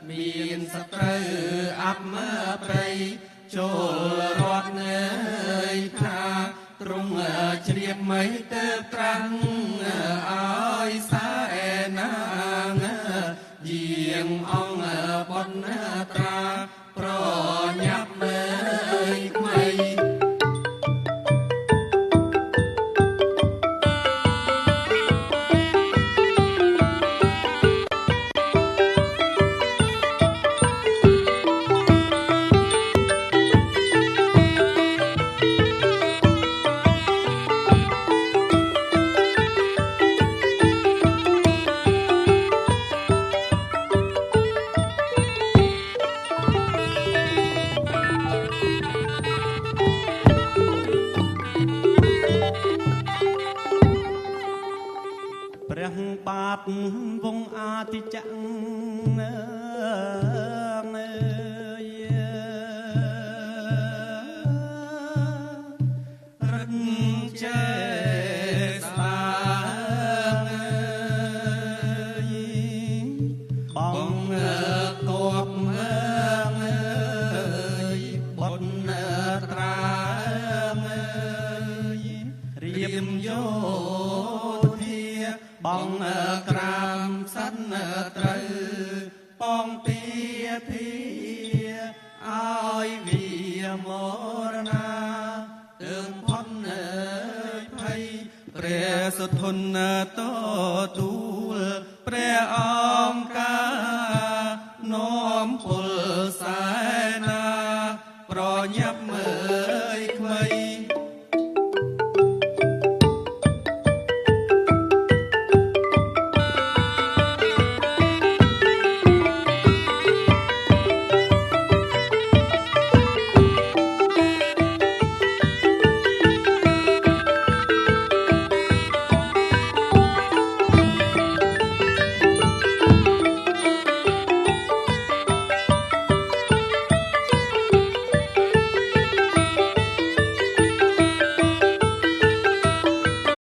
មានសត្រូវអាប់មើប្រៃចូលរត់ងើយថាទ្រង់ជ្រាបមិនទៅត្រាំងឲ្យសែណាងយាងអង្គបនត្រាប្រញាប់មើយថ្មីព្រះបាទវងអាទិចរឹកចេស្បាបងគប់បុតត្រារៀមយោបងក្រាមសិនត្រូវបងទាធាឲ្យវាមរណាទើបផុតភ័យព្រះសុធនតទូលព្រះអង្គកា